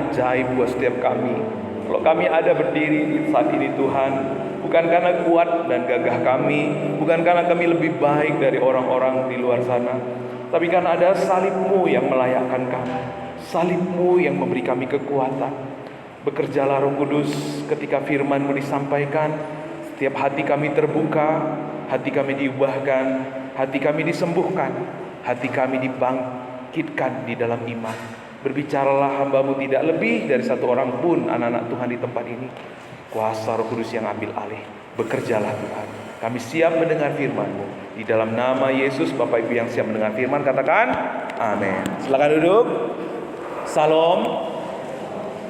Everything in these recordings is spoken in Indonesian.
ajaib buat setiap kami. Kalau kami ada berdiri saat ini Tuhan, bukan karena kuat dan gagah kami, bukan karena kami lebih baik dari orang-orang di luar sana, tapi karena ada salib-Mu yang melayakkan kami, salib-Mu yang memberi kami kekuatan. Bekerjalah Roh Kudus ketika firman-Mu disampaikan, setiap hati kami terbuka, hati kami diubahkan, hati kami disembuhkan, hati kami dibangkitkan di dalam iman. Berbicaralah hamba-Mu, tidak lebih dari satu orang pun anak-anak Tuhan di tempat ini. Kuasa Roh Kudus yang ambil alih. Bekerjalah Tuhan. Kami siap mendengar firman-Mu. Di dalam nama Yesus, Bapak Ibu yang siap mendengar firman, katakan amin. Silakan duduk. Salam.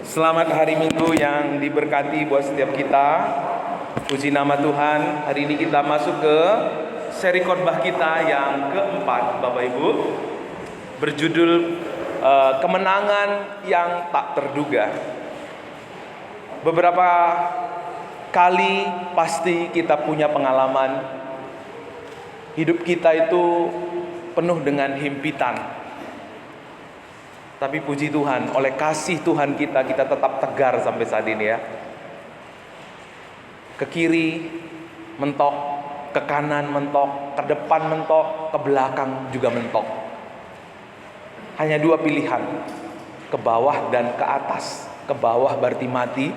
Selamat hari Minggu yang diberkati buat setiap kita. Puji nama Tuhan. Hari ini kita masuk ke seri khotbah kita yang keempat, Bapak Ibu. Berjudul kemenangan yang tak terduga. Beberapa kali pasti kita punya pengalaman hidup kita itu penuh dengan himpitan. Tapi puji Tuhan, oleh kasih Tuhan kita tetap tegar sampai saat ini ya. Ke kiri mentok, ke kanan mentok, ke depan mentok, ke belakang juga mentok. Hanya dua pilihan, ke bawah dan ke atas. Ke bawah berarti mati,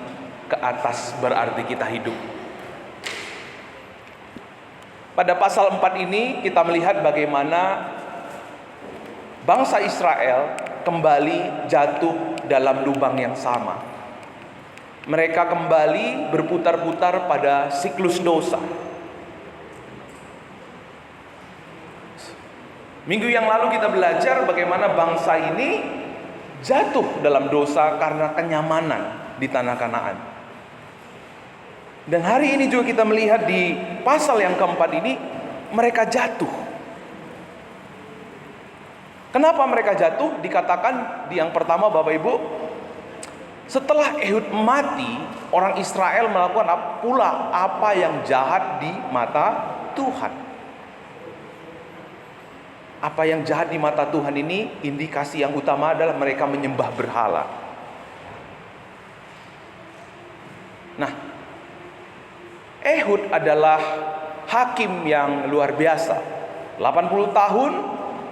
ke atas berarti kita hidup. Pada pasal 4 ini kita melihat bagaimana bangsa Israel kembali jatuh dalam lubang yang sama. Mereka kembali berputar-putar pada siklus dosa. Minggu yang lalu kita belajar bagaimana bangsa ini jatuh dalam dosa karena kenyamanan di tanah Kanaan. Dan hari ini juga kita melihat di pasal yang keempat ini, mereka jatuh. Kenapa mereka jatuh? Dikatakan di yang pertama, Bapak Ibu, setelah Ehud mati, orang Israel melakukan pula apa yang jahat di mata Tuhan. Apa yang jahat di mata Tuhan ini, indikasi yang utama adalah mereka menyembah berhala. Nah, Ehud adalah hakim yang luar biasa. 80 tahun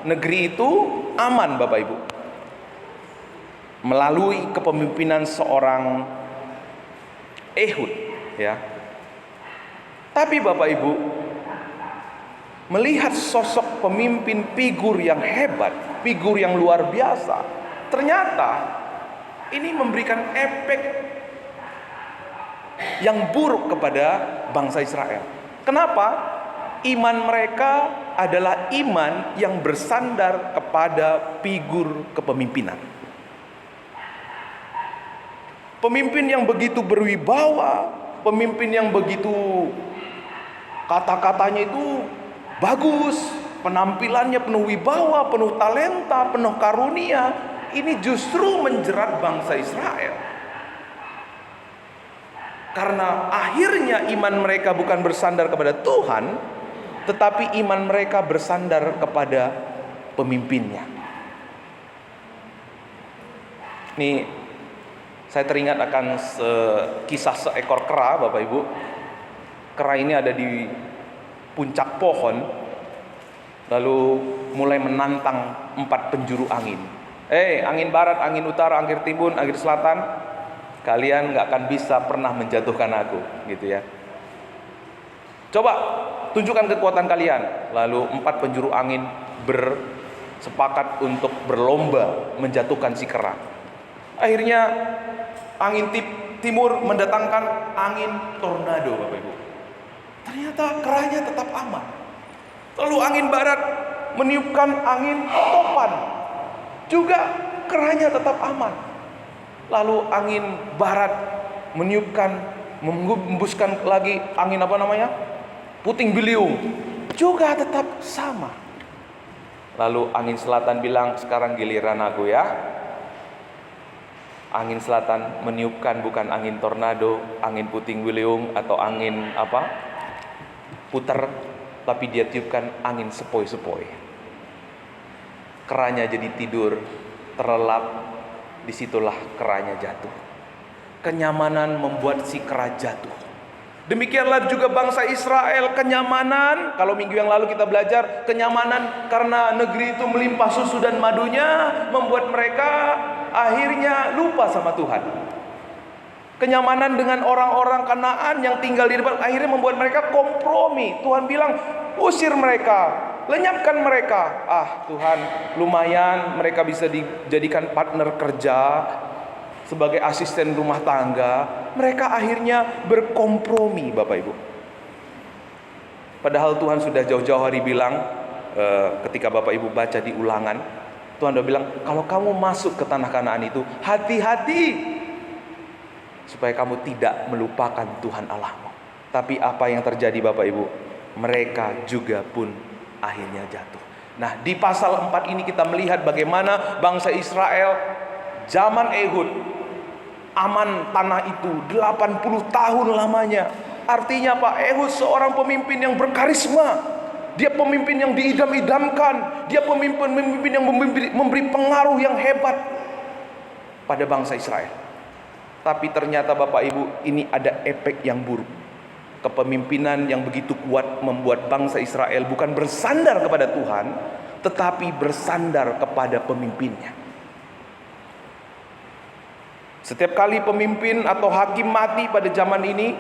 negeri itu aman, Bapak Ibu. Melalui kepemimpinan seorang Ehud, ya. Tapi Bapak Ibu, melihat sosok pemimpin figur yang hebat, figur yang luar biasa, ternyata ini memberikan efek yang buruk kepada bangsa Israel. Kenapa? Iman mereka adalah iman yang bersandar kepada figur kepemimpinan. Pemimpin yang begitu berwibawa, pemimpin yang begitu kata-katanya itu bagus, penampilannya penuh wibawa, penuh talenta, penuh karunia. Ini justru menjerat bangsa Israel. Karena akhirnya iman mereka bukan bersandar kepada Tuhan, tetapi iman mereka bersandar kepada pemimpinnya. Nih, saya teringat akan kisah seekor kera, Bapak Ibu. Kera ini ada di puncak pohon, lalu mulai menantang 4 penjuru angin. Angin barat, angin utara, angin timur, angin selatan, kalian gak akan bisa pernah menjatuhkan aku, gitu ya. Coba tunjukkan kekuatan kalian. Lalu 4 penjuru angin bersepakat untuk berlomba menjatuhkan si kera. Akhirnya angin timur mendatangkan angin tornado, Bapak Ibu. Ternyata keranya tetap aman. Lalu angin barat meniupkan angin topan, juga keranya tetap aman. Lalu angin barat mengembuskan lagi angin puting beliung, juga tetap sama. Lalu angin selatan bilang, sekarang giliran aku ya. Angin selatan meniupkan bukan angin tornado, angin puting beliung atau angin puter, tapi dia tiupkan angin sepoi-sepoi. Keranya jadi tidur terlelap disitulah keranya jatuh. Kenyamanan membuat si kera jatuh. Demikianlah juga bangsa Israel, kenyamanan. Kalau minggu yang lalu kita belajar, kenyamanan karena negeri itu melimpah susu dan madunya membuat mereka akhirnya lupa sama Tuhan. Kenyamanan dengan orang-orang Kanaan yang tinggal di depan akhirnya membuat mereka kompromi. Tuhan bilang, usir mereka, lenyapkan mereka. Tuhan, lumayan mereka bisa dijadikan partner kerja sebagai asisten rumah tangga. Mereka akhirnya berkompromi, Bapak Ibu. Padahal Tuhan sudah jauh-jauh hari bilang, ketika Bapak Ibu baca di Ulangan, Tuhan sudah bilang, kalau kamu masuk ke tanah Kanaan itu, hati-hati supaya kamu tidak melupakan Tuhan Allahmu. Tapi apa yang terjadi, Bapak Ibu? Mereka juga pun akhirnya jatuh. Nah, di pasal 4 ini kita melihat bagaimana bangsa Israel zaman Ehud aman tanah itu 80 tahun lamanya. Artinya Pak, Ehud seorang pemimpin yang berkarisma. Dia pemimpin yang diidam-idamkan. Dia pemimpin yang memberi pengaruh yang hebat pada bangsa Israel. Tapi ternyata Bapak Ibu, ini ada efek yang buruk. Kepemimpinan yang begitu kuat membuat bangsa Israel bukan bersandar kepada Tuhan, tetapi bersandar kepada pemimpinnya. Setiap kali pemimpin atau hakim mati pada zaman ini,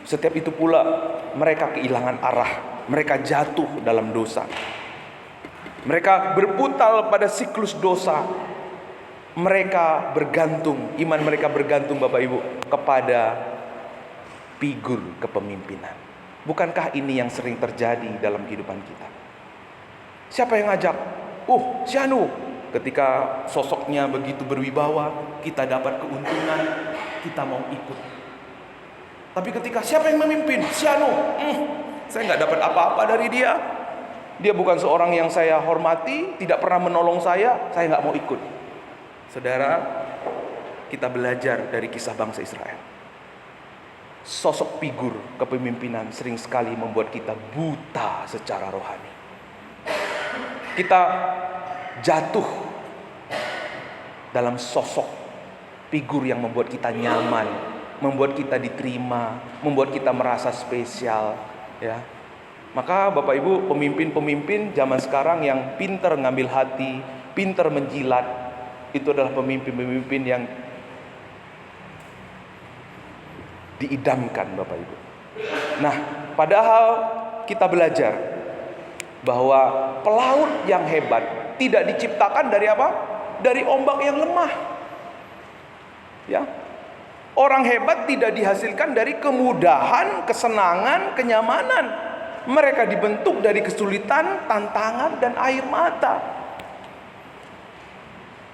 setiap itu pula mereka kehilangan arah. Mereka jatuh dalam dosa. Mereka berputar pada siklus dosa. Mereka bergantung, iman mereka bergantung Bapak Ibu kepada figur kepemimpinan. Bukankah ini yang sering terjadi dalam kehidupan kita? Siapa yang ngajak? Si Anu. Ketika sosoknya begitu berwibawa, kita dapat keuntungan, kita mau ikut. Tapi ketika siapa yang memimpin? Si Anu. Saya nggak dapat apa-apa dari dia. Dia bukan seorang yang saya hormati, tidak pernah menolong saya nggak mau ikut. Saudara, kita belajar dari kisah bangsa Israel. Sosok figur kepemimpinan sering sekali membuat kita buta secara rohani. Kita jatuh dalam sosok figur yang membuat kita nyaman, membuat kita diterima, membuat kita merasa spesial, ya. Maka Bapak Ibu, pemimpin-pemimpin zaman sekarang yang pintar ngambil hati, pintar menjilat, itu adalah pemimpin-pemimpin yang diidamkan Bapak Ibu. Nah, padahal kita belajar bahwa pelaut yang hebat tidak diciptakan dari apa? Dari ombak yang lemah. Ya. Orang hebat tidak dihasilkan dari kemudahan, kesenangan, kenyamanan. Mereka dibentuk dari kesulitan, tantangan, dan air mata.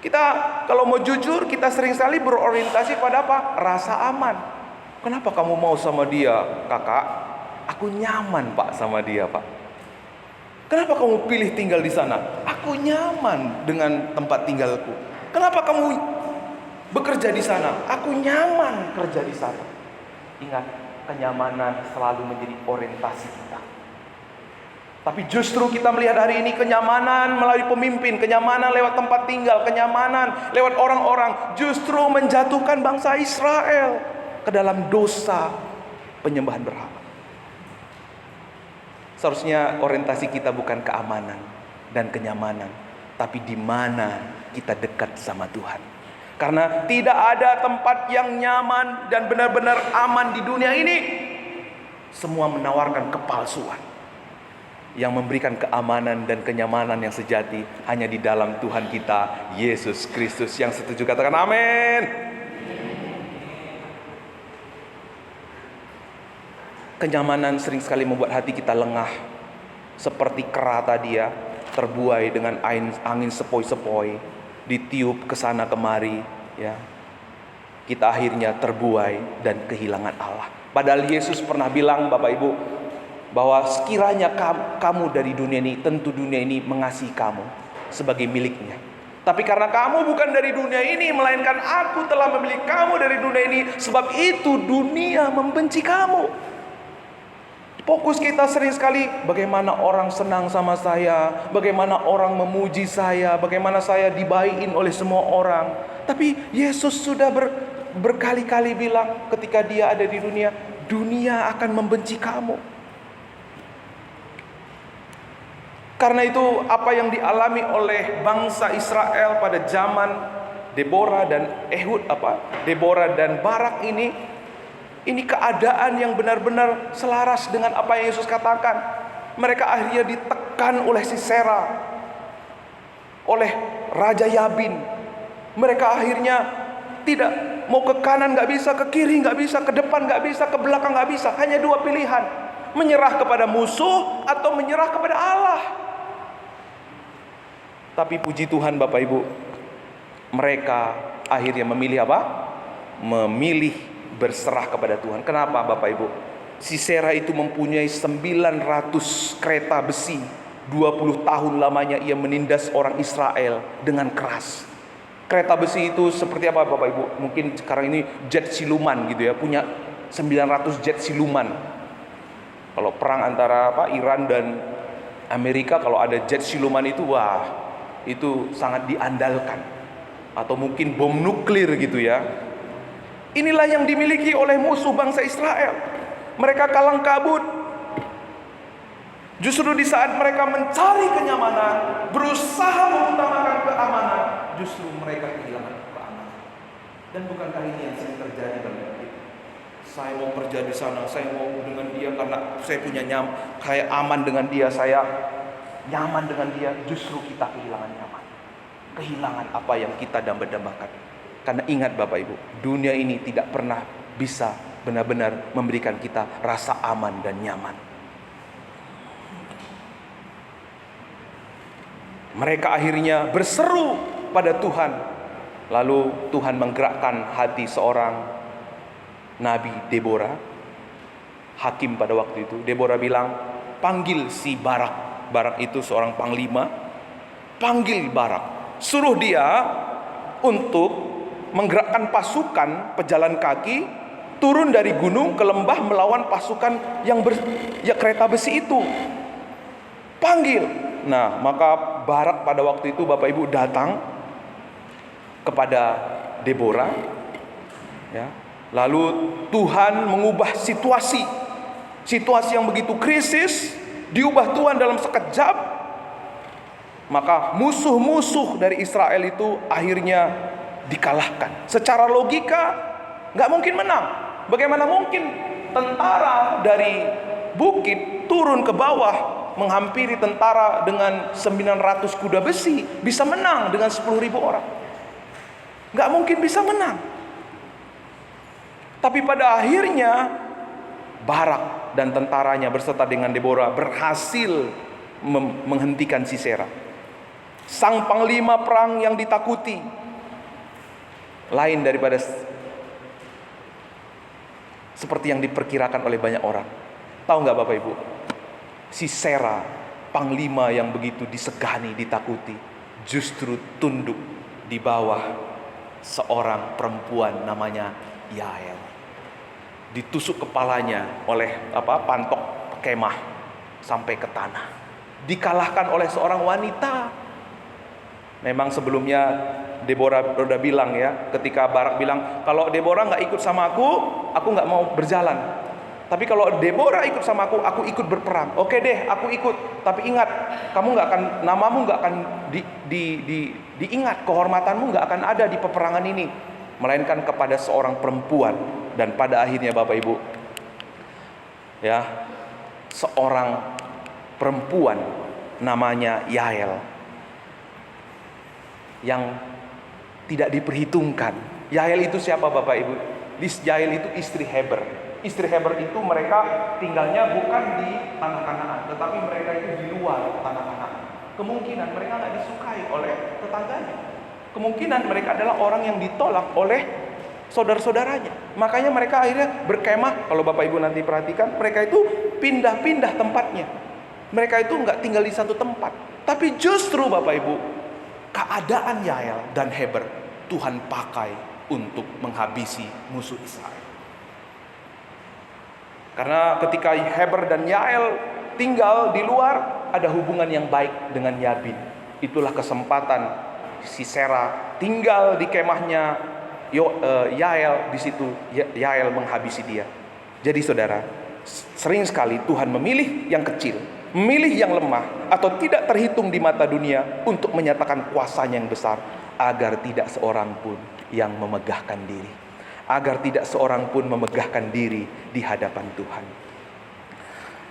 Kita kalau mau jujur, kita sering sekali berorientasi pada apa? Rasa aman. Kenapa kamu mau sama dia, kakak? Aku nyaman Pak sama dia, Pak. Kenapa kamu pilih tinggal di sana? Aku nyaman dengan tempat tinggalku. Kenapa kamu bekerja di sana? Aku nyaman kerja di sana. Ingat, kenyamanan selalu menjadi orientasi kita. Tapi justru kita melihat hari ini kenyamanan melalui pemimpin, kenyamanan lewat tempat tinggal, kenyamanan lewat orang-orang justru menjatuhkan bangsa Israel ke dalam dosa penyembahan berhala. Seharusnya orientasi kita bukan keamanan dan kenyamanan, tapi di mana kita dekat sama Tuhan. Karena tidak ada tempat yang nyaman dan benar-benar aman di dunia ini. Semua menawarkan kepalsuan. Yang memberikan keamanan dan kenyamanan yang sejati hanya di dalam Tuhan kita, Yesus Kristus. Yang setuju katakan amin. Kenyamanan sering sekali membuat hati kita lengah. Seperti kera tadi ya, terbuai dengan angin sepoi-sepoi, ditiup ke sana kemari ya. Kita akhirnya terbuai dan kehilangan Allah. Padahal Yesus pernah bilang Bapak Ibu, bahwa sekiranya kamu dari dunia ini, tentu dunia ini mengasihi kamu sebagai miliknya. Tapi karena kamu bukan dari dunia ini, melainkan aku telah memilih kamu dari dunia ini, sebab itu dunia membenci kamu. Fokus kita sering sekali bagaimana orang senang sama saya, bagaimana orang memuji saya, bagaimana saya dibaikin oleh semua orang. Tapi Yesus sudah berkali-kali bilang ketika dia ada di dunia, dunia akan membenci kamu. Karena itu apa yang dialami oleh bangsa Israel pada zaman Deborah dan Deborah dan Barak ini keadaan yang benar-benar selaras dengan apa yang Yesus katakan. Mereka akhirnya ditekan oleh Sisera, oleh Raja Yabin. Mereka akhirnya tidak mau ke kanan nggak bisa, ke kiri nggak bisa, ke depan nggak bisa, ke belakang nggak bisa. Hanya dua pilihan: menyerah kepada musuh atau menyerah kepada Allah. Tapi puji Tuhan Bapak Ibu, mereka akhirnya memilih apa? Memilih berserah kepada Tuhan. Kenapa Bapak Ibu? Sisera itu mempunyai 900 kereta besi. 20 tahun lamanya ia menindas orang Israel dengan keras. Kereta besi itu seperti apa Bapak Ibu? Mungkin sekarang ini jet siluman gitu ya, punya 900 jet siluman. Kalau perang antara Iran dan Amerika, kalau ada jet siluman itu, wah, itu sangat diandalkan. Atau mungkin bom nuklir gitu ya. Inilah yang dimiliki oleh musuh bangsa Israel. Mereka kalang kabut. Justru di saat mereka mencari kenyamanan, berusaha mengutamakan keamanan, justru mereka kehilangan keamanan. Dan bukankah ini yang sering terjadi dalam hidup? Saya mau kerja di sana, saya mau dengan dia karena saya punya kayak aman dengan dia, saya nyaman dengan dia. Justru kita kehilangan nyaman, kehilangan apa yang kita dambakan. Karena ingat Bapak Ibu, dunia ini tidak pernah bisa benar-benar memberikan kita rasa aman dan nyaman. Mereka akhirnya berseru pada Tuhan. Lalu Tuhan menggerakkan hati seorang Nabi Deborah, hakim pada waktu itu. Deborah bilang, panggil si Barak. Barak itu seorang panglima. Panggil Barak, suruh dia untuk menggerakkan pasukan pejalan kaki turun dari gunung ke lembah melawan pasukan yang kereta besi itu. Panggil. Nah, maka Barak pada waktu itu Bapak Ibu datang kepada Deborah, ya. Lalu Tuhan mengubah situasi yang begitu krisis, diubah Tuhan dalam sekejap. Maka musuh-musuh dari Israel itu akhirnya dikalahkan. Secara logika nggak mungkin menang. Bagaimana mungkin tentara dari bukit turun ke bawah menghampiri tentara dengan 900 kuda besi bisa menang dengan 10.000 orang? Nggak mungkin bisa menang. Tapi pada akhirnya Barak dan tentaranya berserta dengan Deborah berhasil menghentikan Sisera, sang panglima perang yang ditakuti, lain daripada seperti yang diperkirakan oleh banyak orang. Tahu nggak Bapak Ibu? Sisera, panglima yang begitu disegani, ditakuti, justru tunduk di bawah seorang perempuan namanya Yael. Ditusuk kepalanya oleh pantok kemah sampai ke tanah. Dikalahkan oleh seorang wanita. Memang sebelumnya Deborah udah bilang ya, ketika Barak bilang, kalau Deborah nggak ikut sama aku nggak mau berjalan. Tapi kalau Deborah ikut sama aku ikut berperang. Oke deh, aku ikut. Tapi ingat, namamu nggak akan diingat, kehormatanmu nggak akan ada di peperangan ini, melainkan kepada seorang perempuan. Dan pada akhirnya Bapak Ibu, ya, seorang perempuan namanya Yael yang tidak diperhitungkan. Yael itu siapa Bapak Ibu? Yael itu istri Heber. Istri Heber itu mereka tinggalnya bukan di tanah Kanaan, tetapi mereka itu di luar tanah Kanaan. Kemungkinan mereka nggak disukai oleh tetangganya. Kemungkinan mereka adalah orang yang ditolak oleh saudara-saudaranya. Makanya mereka akhirnya berkemah. Kalau Bapak Ibu nanti perhatikan, mereka itu pindah-pindah tempatnya. Mereka itu nggak tinggal di satu tempat. Tapi justru Bapak Ibu, keadaan Yael dan Heber Tuhan pakai untuk menghabisi musuh Israel. Karena ketika Heber dan Yael tinggal di luar, ada hubungan yang baik dengan Yabin. Itulah kesempatan Sisera tinggal di kemahnya Yael, di situ Yael menghabisi dia. Jadi saudara, sering sekali Tuhan memilih yang kecil, memilih yang lemah atau tidak terhitung di mata dunia untuk menyatakan kuasanya yang besar, agar tidak seorang pun yang memegahkan diri, agar tidak seorang pun memegahkan diri di hadapan Tuhan.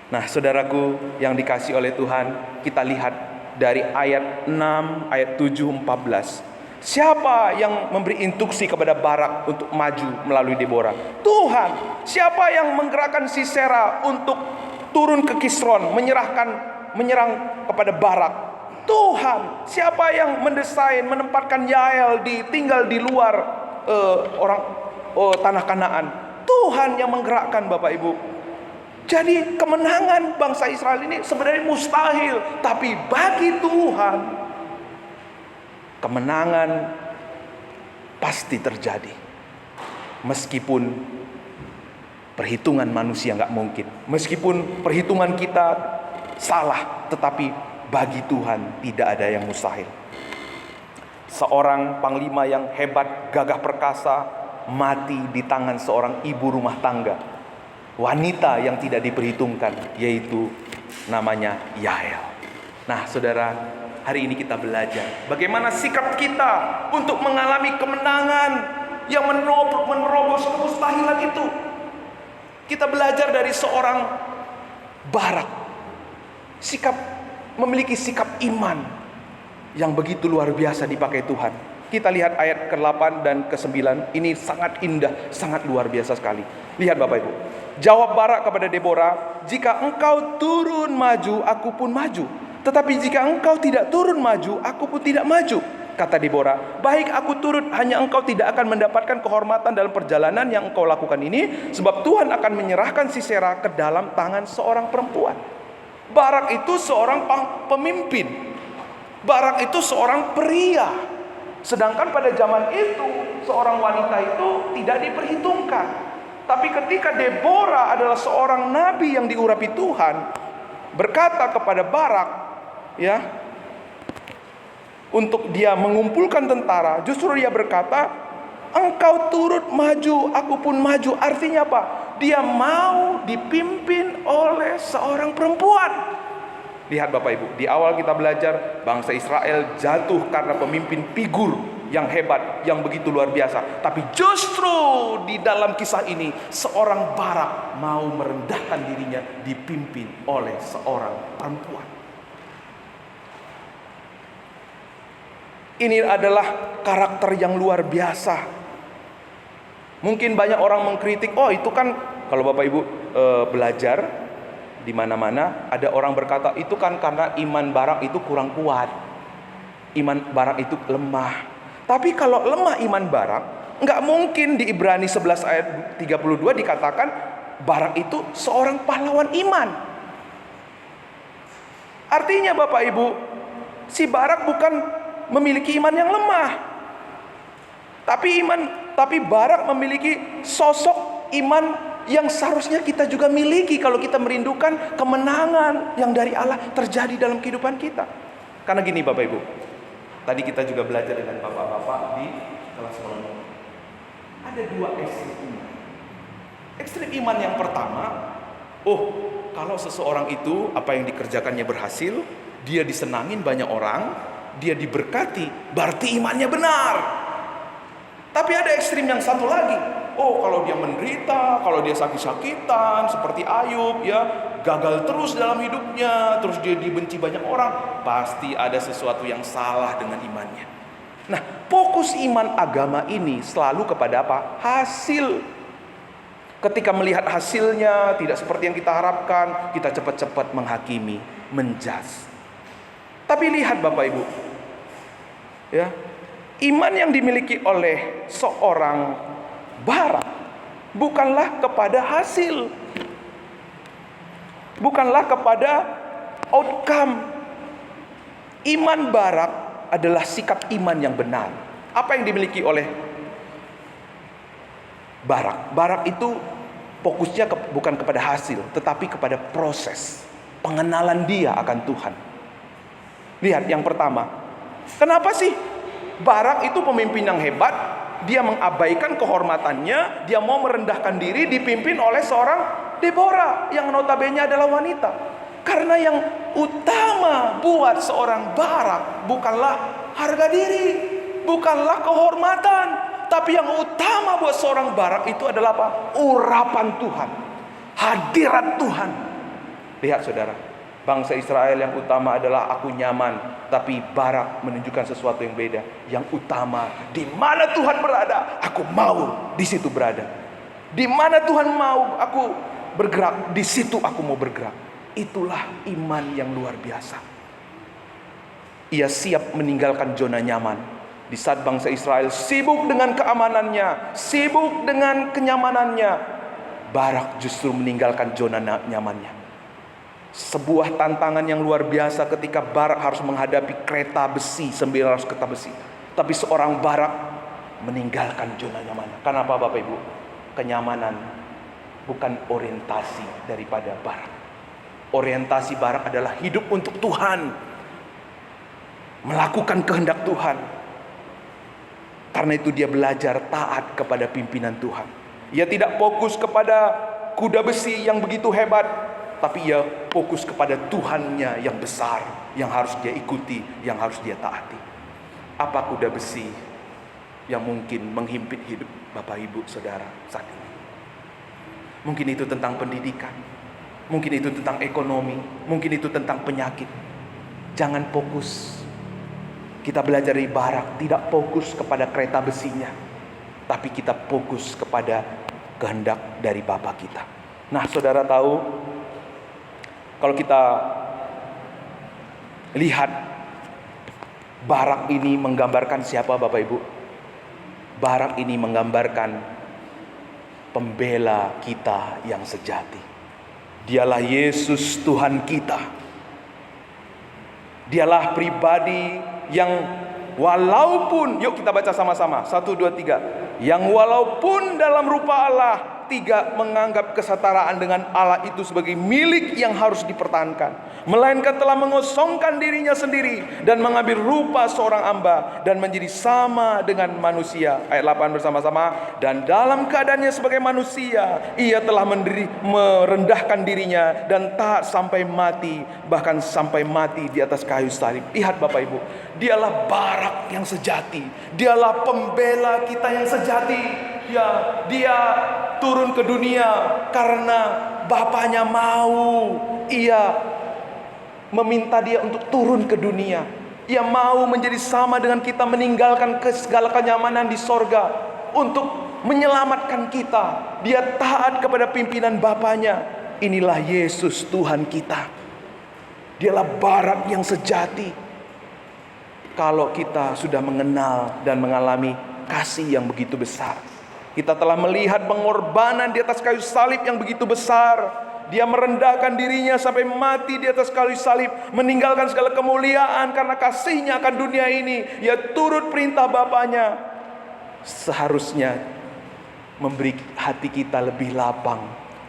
Nah, saudaraku yang dikasihi oleh Tuhan, kita lihat dari ayat 6, ayat 7, 14. Siapa yang memberi instruksi kepada Barak untuk maju melalui Deborah? Tuhan. Siapa yang menggerakkan Sisera untuk turun ke Kisron, menyerang kepada Barak? Tuhan. Siapa yang mendesain, menempatkan Yael tinggal di luar tanah Kanaan? Tuhan yang menggerakkan, Bapak Ibu. Jadi kemenangan bangsa Israel ini sebenarnya mustahil, tapi bagi Tuhan kemenangan pasti terjadi. Meskipun perhitungan manusia nggak mungkin, meskipun perhitungan kita salah, tetapi bagi Tuhan tidak ada yang mustahil. Seorang panglima yang hebat, gagah perkasa, mati di tangan seorang ibu rumah tangga, wanita yang tidak diperhitungkan, yaitu namanya Yael. Nah, saudara, hari ini kita belajar bagaimana sikap kita untuk mengalami kemenangan yang menerobos kemustahilan itu. Kita belajar dari seorang Barak, memiliki sikap iman yang begitu luar biasa dipakai Tuhan. Kita lihat ayat ke-8 dan ke-9, ini sangat indah, sangat luar biasa sekali. Lihat Bapak Ibu. Jawab Barak kepada Deborah, "Jika engkau turun maju, aku pun maju. Tetapi jika engkau tidak turun maju, aku pun tidak maju." Kata Deborah, "Baik, aku turut, hanya engkau tidak akan mendapatkan kehormatan dalam perjalanan yang engkau lakukan ini, sebab Tuhan akan menyerahkan Sisera ke dalam tangan seorang perempuan." Barak itu seorang pemimpin. Barak itu seorang pria. Sedangkan pada zaman itu, seorang wanita itu tidak diperhitungkan. Tapi ketika Deborah adalah seorang nabi yang diurapi Tuhan, berkata kepada Barak, ya, untuk dia mengumpulkan tentara, justru dia berkata, "Engkau turut maju, aku pun maju." Artinya apa? Dia mau dipimpin oleh seorang perempuan. Lihat Bapak Ibu, di awal kita belajar bangsa Israel jatuh karena pemimpin figur yang hebat, yang begitu luar biasa. Tapi justru di dalam kisah ini, seorang Barak mau merendahkan dirinya dipimpin oleh seorang perempuan. Ini adalah karakter yang luar biasa. Mungkin banyak orang mengkritik, "Oh, itu kan," kalau Bapak Ibu belajar di mana-mana, ada orang berkata, "Itu kan karena iman Barak itu kurang kuat. Iman Barak itu lemah." Tapi kalau lemah iman Barak, nggak mungkin di Ibrani 11 ayat 32 dikatakan Barak itu seorang pahlawan iman. Artinya Bapak Ibu, si Barak bukan memiliki iman yang lemah. Tapi Barak memiliki sosok iman yang seharusnya kita juga miliki kalau kita merindukan kemenangan yang dari Allah terjadi dalam kehidupan kita. Karena gini Bapak Ibu, tadi kita juga belajar dengan bapak-bapak di kelas kolonial. Ada dua ekstrim iman. Ekstrim iman yang pertama, kalau seseorang itu apa yang dikerjakannya berhasil, dia disenangin banyak orang, dia diberkati, berarti imannya benar. Tapi ada ekstrim yang satu lagi. Kalau dia menderita, kalau dia sakit-sakitan seperti Ayub, ya, gagal terus dalam hidupnya, terus dia dibenci banyak orang, pasti ada sesuatu yang salah dengan imannya. Nah, fokus iman agama ini selalu kepada apa? Hasil. Ketika melihat hasilnya tidak seperti yang kita harapkan, kita cepat-cepat menghakimi, menjudge. Tapi lihat Bapak Ibu, ya, iman yang dimiliki oleh seorang Barak bukanlah kepada hasil, bukanlah kepada outcome. Iman Barak adalah sikap iman yang benar. Apa yang dimiliki oleh Barak? Barak itu fokusnya bukan kepada hasil, tetapi kepada proses pengenalan dia akan Tuhan. Lihat yang pertama, kenapa sih Barak itu pemimpin yang hebat. Dia mengabaikan kehormatannya, dia mau merendahkan diri, dipimpin oleh seorang Deborah yang notabene adalah wanita. Karena yang utama buat seorang Barak bukanlah harga diri, bukanlah kehormatan, tapi yang utama buat seorang Barak itu adalah apa? Urapan Tuhan, hadirat Tuhan. Lihat saudara, bangsa Israel yang utama adalah aku nyaman, tapi Barak menunjukkan sesuatu yang beda. Yang utama, di mana Tuhan berada, aku mau di situ berada. Di mana Tuhan mau aku bergerak, di situ aku mau bergerak. Itulah iman yang luar biasa. Ia siap meninggalkan zona nyaman. Di saat bangsa Israel sibuk dengan keamanannya, sibuk dengan kenyamanannya, Barak justru meninggalkan zona nyamannya. Sebuah tantangan yang luar biasa ketika Barak harus menghadapi kereta besi, 900 kereta besi. Tapi seorang Barak meninggalkan zona nyamannya. Kenapa Bapak Ibu? Kenyamanan bukan orientasi daripada Barak. Orientasi Barak adalah hidup untuk Tuhan, melakukan kehendak Tuhan. Karena itu dia belajar taat kepada pimpinan Tuhan. Ia tidak fokus kepada kuda besi yang begitu hebat, tapi ia fokus kepada Tuhannya yang besar, yang harus dia ikuti, yang harus dia taati. Apa kuda besi yang mungkin menghimpit hidup Bapak Ibu Saudara saat ini? Mungkin itu tentang pendidikan, mungkin itu tentang ekonomi, mungkin itu tentang penyakit. Jangan fokus. Kita belajar dari Barak, tidak fokus kepada kereta besinya, tapi kita fokus kepada kehendak dari Bapa kita. Nah, saudara tahu, kalau kita lihat Barak ini menggambarkan siapa Bapak Ibu? Barak ini menggambarkan pembela kita yang sejati. Dialah Yesus Tuhan kita. Dialah pribadi yang walaupun, yuk kita baca sama-sama, 1, 2, 3. Yang walaupun dalam rupa Allah, tidak menganggap kesetaraan dengan Allah itu sebagai milik yang harus dipertahankan, melainkan telah mengosongkan dirinya sendiri dan mengambil rupa seorang hamba dan menjadi sama dengan manusia. Ayat 8 bersama-sama. Dan dalam keadaannya sebagai manusia, ia telah merendahkan dirinya dan taat sampai mati, bahkan sampai mati di atas kayu salib. Lihat Bapak Ibu, dialah Barak yang sejati, dialah pembela kita yang sejati. Ya, dia turun ke dunia karena Bapaknya mau. Ia meminta dia untuk turun ke dunia. Ia mau menjadi sama dengan kita, meninggalkan segala kenyamanan di sorga untuk menyelamatkan kita. Dia taat kepada pimpinan Bapaknya. Inilah Yesus Tuhan kita. Dialah Barak yang sejati. Kalau kita sudah mengenal dan mengalami kasih yang begitu besar, kita telah melihat pengorbanan di atas kayu salib yang begitu besar. Dia merendahkan dirinya sampai mati di atas kayu salib, meninggalkan segala kemuliaan karena kasihnya akan dunia ini. Ia turut perintah Bapaknya. Seharusnya memberi hati kita lebih lapang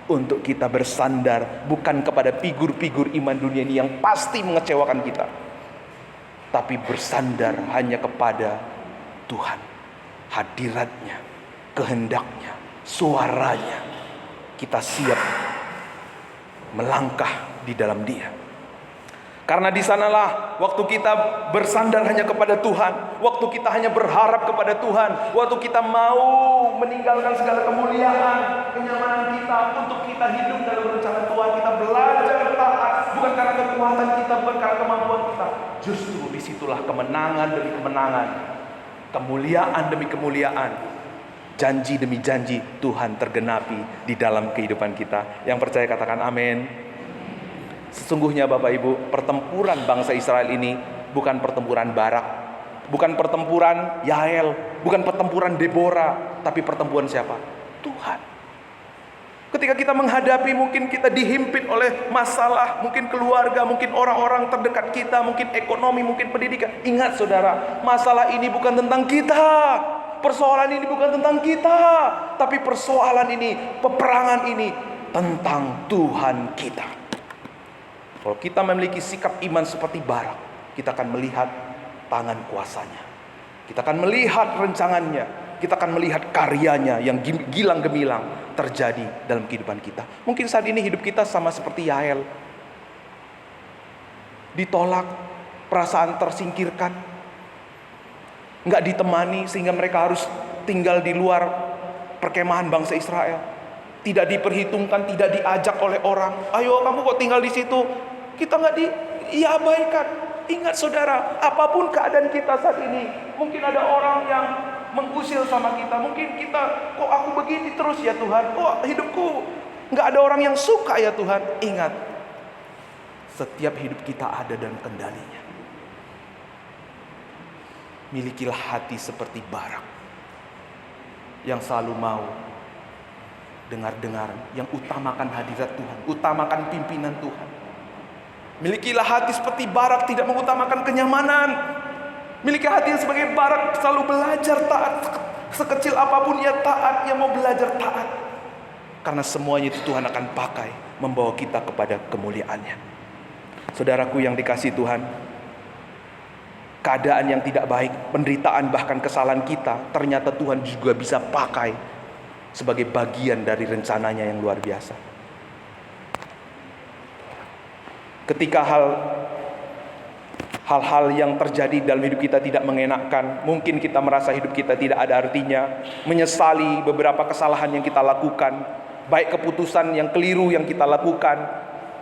untuk kita bersandar bukan kepada figur-figur iman dunia ini yang pasti mengecewakan kita, tapi bersandar hanya kepada Tuhan, hadiratnya, kehendaknya, suaranya. Kita siap melangkah di dalam Dia. Karena di sanalah waktu kita bersandar hanya kepada Tuhan, waktu kita hanya berharap kepada Tuhan, waktu kita mau meninggalkan segala kemuliaan, kenyamanan kita untuk kita hidup dalam rencana Tuhan, kita belajar taat bukan karena kekuatan kita, bukan karena kemampuan kita. Justru disitulah kemenangan demi kemenangan, kemuliaan demi kemuliaan, janji demi janji Tuhan tergenapi di dalam kehidupan kita. Yang percaya katakan amin. Sesungguhnya Bapak Ibu, pertempuran bangsa Israel ini bukan pertempuran Barak, bukan pertempuran Yael, bukan pertempuran Deborah, tapi pertempuran siapa? Tuhan. Ketika kita menghadapi, mungkin kita dihimpit oleh masalah, mungkin keluarga, mungkin orang-orang terdekat kita, mungkin ekonomi, mungkin pendidikan. Ingat saudara, masalah ini bukan tentang kita. Persoalan ini bukan tentang kita, tapi persoalan ini, peperangan ini tentang Tuhan kita. Kalau kita memiliki sikap iman seperti Barak, kita akan melihat tangan kuasanya. Kita akan melihat rencangannya. Kita akan melihat karyanya yang gilang gemilang terjadi dalam kehidupan kita. Mungkin saat ini hidup kita sama seperti Yael. Ditolak, perasaan tersingkirkan, nggak ditemani sehingga mereka harus tinggal di luar perkemahan bangsa Israel. Tidak diperhitungkan, tidak diajak oleh orang. Ayo kamu kok tinggal di situ? Kita nggak diabaikan. Ingat saudara, apapun keadaan kita saat ini, mungkin ada orang yang mengusil sama kita. Mungkin kita, kok aku begini terus ya Tuhan? Kok hidupku nggak ada orang yang suka ya Tuhan? Ingat, setiap hidup kita ada dalam kendalinya. Milikilah hati seperti Barak, yang selalu mau dengar-dengar, yang utamakan hadirat Tuhan, utamakan pimpinan Tuhan. Milikilah hati seperti Barak, tidak mengutamakan kenyamanan. Miliki hati yang sebagai Barak, selalu belajar taat. Sekecil apapun ia taat, ia mau belajar taat. Karena semuanya itu Tuhan akan pakai membawa kita kepada kemuliaannya. Saudaraku yang dikasihi Tuhan, keadaan yang tidak baik, penderitaan bahkan kesalahan kita, ternyata Tuhan juga bisa pakai sebagai bagian dari rencananya yang luar biasa. Ketika hal-hal yang terjadi dalam hidup kita tidak mengenakkan, mungkin kita merasa hidup kita tidak ada artinya, menyesali beberapa kesalahan yang kita lakukan, baik keputusan yang keliru yang kita lakukan,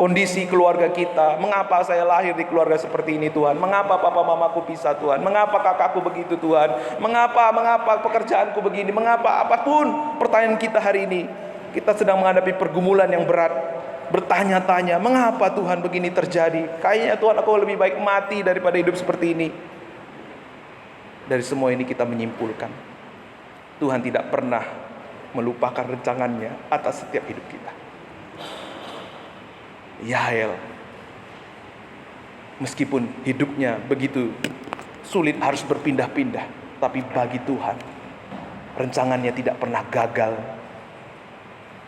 kondisi keluarga kita. Mengapa saya lahir di keluarga seperti ini Tuhan? Mengapa papa mamaku pisah Tuhan? Mengapa kakakku begitu Tuhan? Mengapa pekerjaanku begini? Mengapa apapun pertanyaan kita hari ini, kita sedang menghadapi pergumulan yang berat. Bertanya-tanya, mengapa Tuhan begini terjadi? Kayaknya Tuhan, aku lebih baik mati daripada hidup seperti ini. Dari semua ini kita menyimpulkan, Tuhan tidak pernah melupakan rencangannya atas setiap hidup kita. Yael, meskipun hidupnya begitu sulit, harus berpindah-pindah, tapi bagi Tuhan rencangannya tidak pernah gagal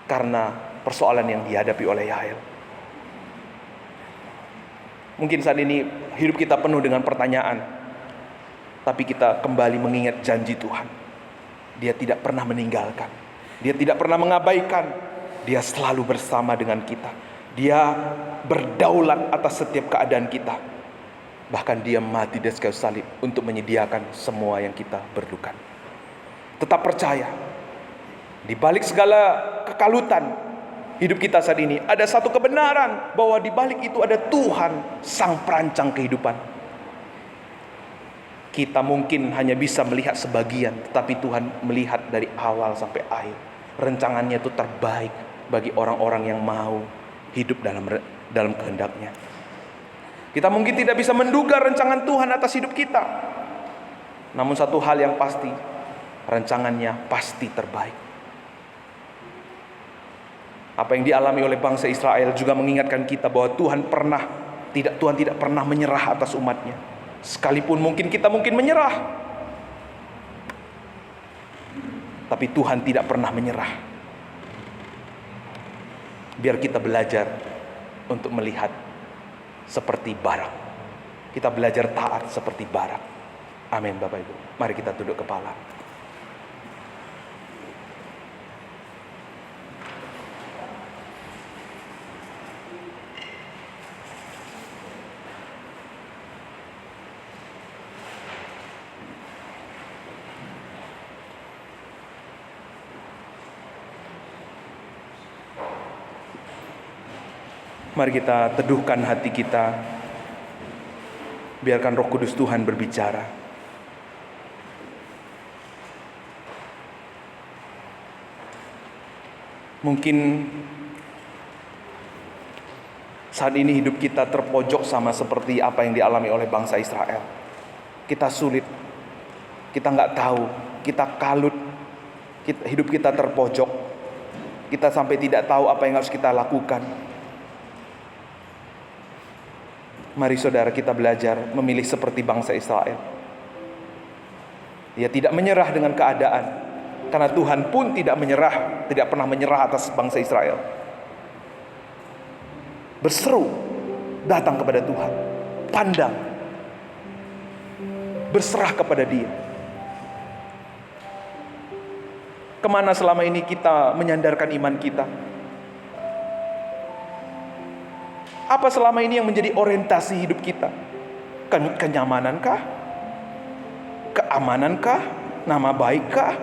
karena persoalan yang dihadapi oleh Yael. Mungkin saat ini hidup kita penuh dengan pertanyaan, tapi kita kembali mengingat janji Tuhan. Dia tidak pernah meninggalkan, Dia tidak pernah mengabaikan, Dia selalu bersama dengan kita. Dia berdaulat atas setiap keadaan kita. Bahkan Dia mati di kayu salib untuk menyediakan semua yang kita perlukan. Tetap percaya, di balik segala kekalutan hidup kita saat ini, ada satu kebenaran bahwa di balik itu ada Tuhan, sang perancang kehidupan. Kita mungkin hanya bisa melihat sebagian, tetapi Tuhan melihat dari awal sampai akhir. Rencangannya itu terbaik bagi orang-orang yang mau hidup dalam kehendak-Nya. Kita mungkin tidak bisa menduga rancangan Tuhan atas hidup kita, namun satu hal yang pasti, rancangannya pasti terbaik. Apa yang dialami oleh bangsa Israel juga mengingatkan kita bahwa Tuhan tidak pernah menyerah atas umat-Nya. Sekalipun kita mungkin menyerah, tapi Tuhan tidak pernah menyerah. Biar kita belajar untuk melihat seperti Barak. Kita belajar taat seperti Barak. Amin Bapak Ibu. Mari kita tunduk kepala. Mari kita teduhkan hati kita. Biarkan Roh Kudus Tuhan berbicara. Mungkin saat ini hidup kita terpojok sama seperti apa yang dialami oleh bangsa Israel. Kita sulit, kita nggak tahu, kita kalut, hidup kita terpojok. Kita sampai tidak tahu apa yang harus kita lakukan. Mari saudara, kita belajar memilih seperti bangsa Israel. Dia tidak menyerah dengan keadaan, karena Tuhan pun tidak pernah menyerah atas bangsa Israel. Berseru, datang kepada Tuhan, pandang, berserah kepada Dia. Kemana selama ini kita menyandarkan iman kita? Apa selama ini yang menjadi orientasi hidup kita? Kenyamanankah? Keamanankah? Nama baikkah?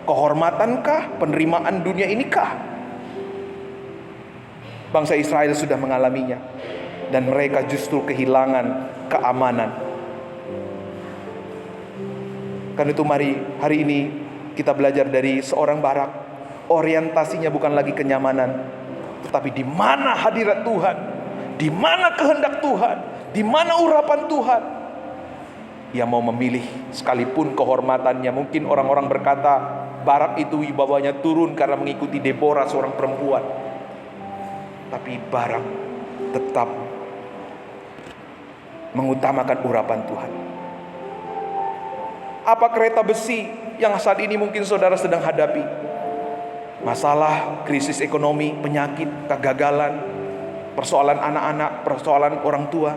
Kehormatankah? Penerimaan dunia inikah? Bangsa Israel sudah mengalaminya, dan mereka justru kehilangan keamanan. Karena itu mari hari ini kita belajar dari seorang Barak. Orientasinya bukan lagi kenyamanan, tetapi di mana hadirat Tuhan, di mana kehendak Tuhan, di mana urapan Tuhan. Ia mau memilih, sekalipun kehormatannya. Mungkin orang-orang berkata Barak itu wibawanya turun karena mengikuti Deborah, seorang perempuan. Tapi Barak tetap mengutamakan urapan Tuhan. Apa kereta besi yang saat ini mungkin saudara sedang hadapi? Masalah, krisis ekonomi, penyakit, kegagalan, persoalan anak-anak, persoalan orang tua.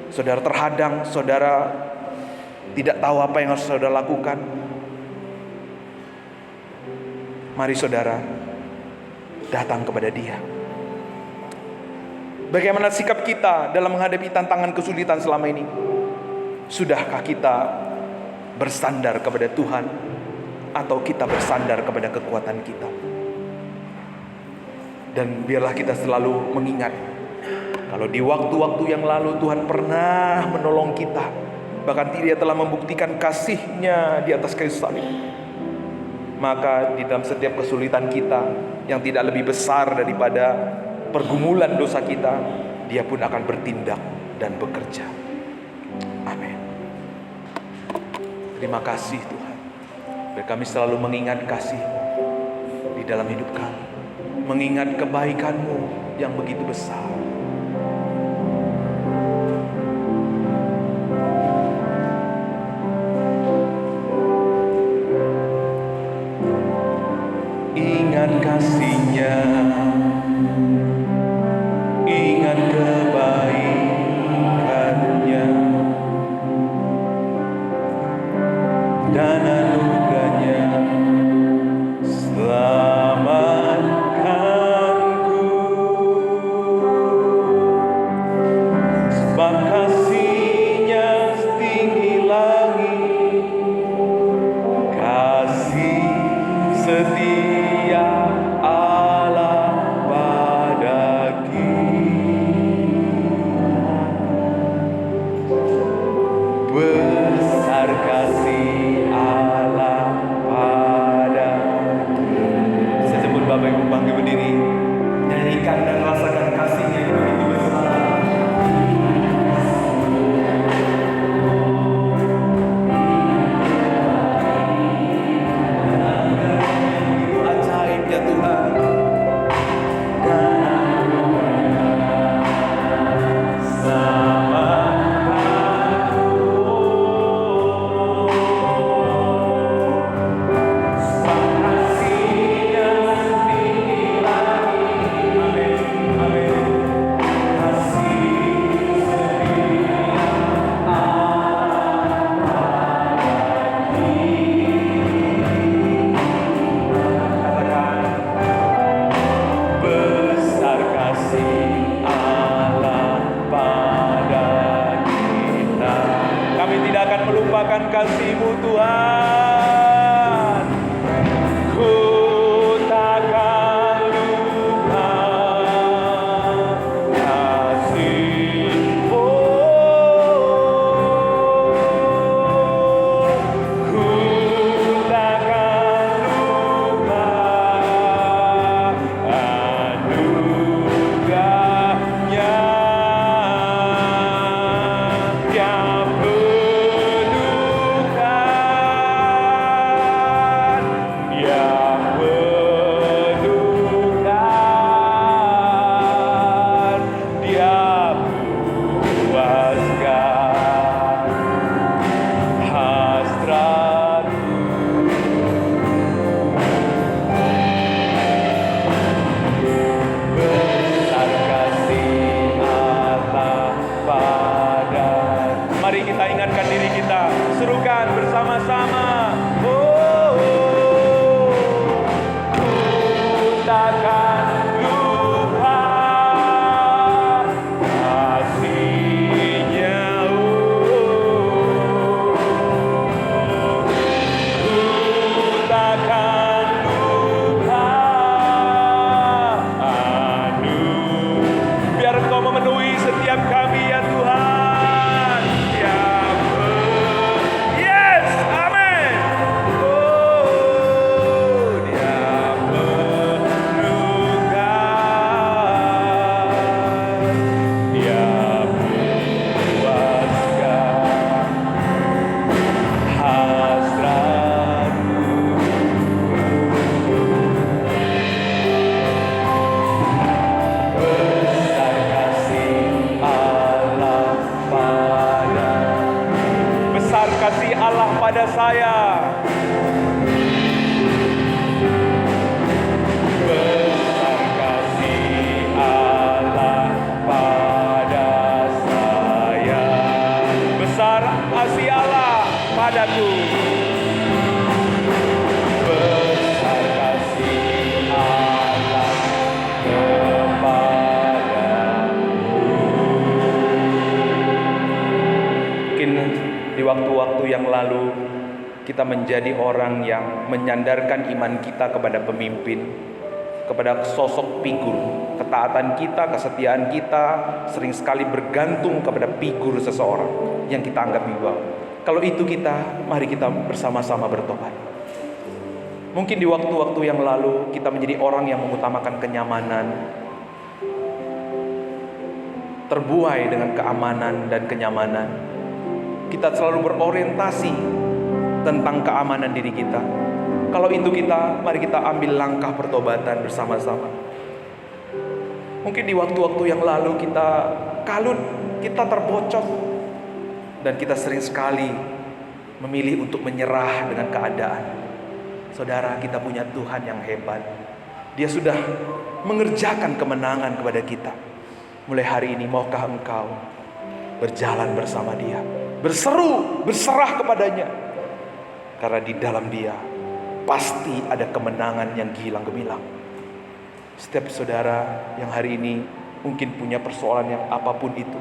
Saudara terhadang, saudara tidak tahu apa yang harus saudara lakukan. Mari saudara datang kepada Dia. Bagaimana sikap kita dalam menghadapi tantangan kesulitan selama ini? Sudahkah kita bersandar kepada Tuhan, atau kita bersandar kepada kekuatan kita? Dan biarlah kita selalu mengingat, kalau di waktu-waktu yang lalu Tuhan pernah menolong kita, bahkan Dia telah membuktikan kasih-Nya di atas kayu salib. Maka di dalam setiap kesulitan kita yang tidak lebih besar daripada pergumulan dosa kita, Dia pun akan bertindak dan bekerja. Amin. Terima kasih Tuhan. Biar kami selalu mengingat kasih-Mu di dalam hidup kami, mengingat kebaikan-Mu yang begitu besar. Ingat kasih-Nya, ingat kebaikan-Nya, dan anugerah-Nya selamatkanku. Sebab kasih-Nya setinggi langit, kasih setia Allah waktu-waktu yang lalu kita menjadi orang yang menyandarkan iman kita kepada pemimpin, kepada sosok figur. Ketaatan kita, kesetiaan kita sering sekali bergantung kepada figur seseorang yang kita anggap wibawa. Kalau itu kita, mari kita bersama-sama bertobat. Mungkin di waktu-waktu yang lalu kita menjadi orang yang mengutamakan kenyamanan, terbuai dengan keamanan dan kenyamanan. Kita selalu berorientasi tentang keamanan diri kita. Kalau itu kita, mari kita ambil langkah pertobatan bersama-sama. Mungkin di waktu-waktu yang lalu kita kalut, kita terbocok, dan kita sering sekali memilih untuk menyerah dengan keadaan. Saudara, kita punya Tuhan yang hebat. Dia sudah mengerjakan kemenangan kepada kita. Mulai hari ini, maukah engkau berjalan bersama Dia, berseru, berserah kepadanya? Karena di dalam Dia pasti ada kemenangan yang gilang gemilang. Setiap saudara yang hari ini mungkin punya persoalan yang apapun itu,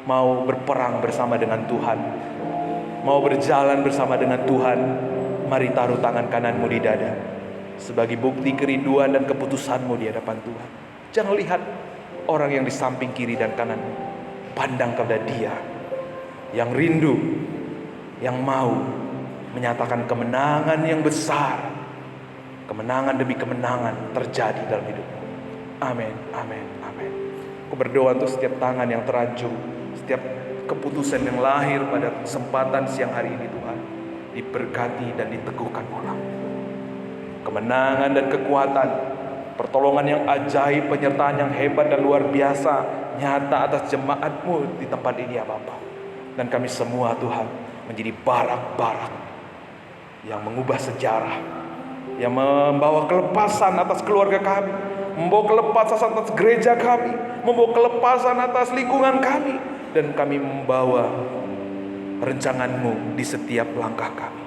mau berperang bersama dengan Tuhan, mau berjalan bersama dengan Tuhan, mari taruh tangan kananmu di dada sebagai bukti kerinduan dan keputusanmu di hadapan Tuhan. Jangan lihat orang yang di samping kiri dan kanan, pandang kepada Dia yang rindu, yang mau menyatakan kemenangan yang besar. Kemenangan demi kemenangan terjadi dalam hidupmu. Amin, amin, amin. Aku berdoa untuk setiap tangan yang terajung, setiap keputusan yang lahir pada kesempatan siang hari ini, Tuhan, diberkati dan diteguhkan ulang. Kemenangan dan kekuatan, pertolongan yang ajaib, penyertaan yang hebat dan luar biasa nyata atas jemaat-Mu di tempat ini, ya Bapa. Dan kami semua, Tuhan, menjadi barak-barak yang mengubah sejarah, yang membawa kelepasan atas keluarga kami, membawa kelepasan atas gereja kami, membawa kelepasan atas lingkungan kami, dan kami membawa rencangan-Mu di setiap langkah kami.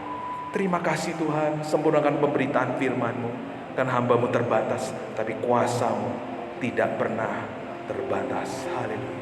Terima kasih Tuhan, sempurnakan pemberitaan firman-Mu, kan hamba-Mu terbatas, tapi kuasa-Mu tidak pernah terbatas. Haleluya.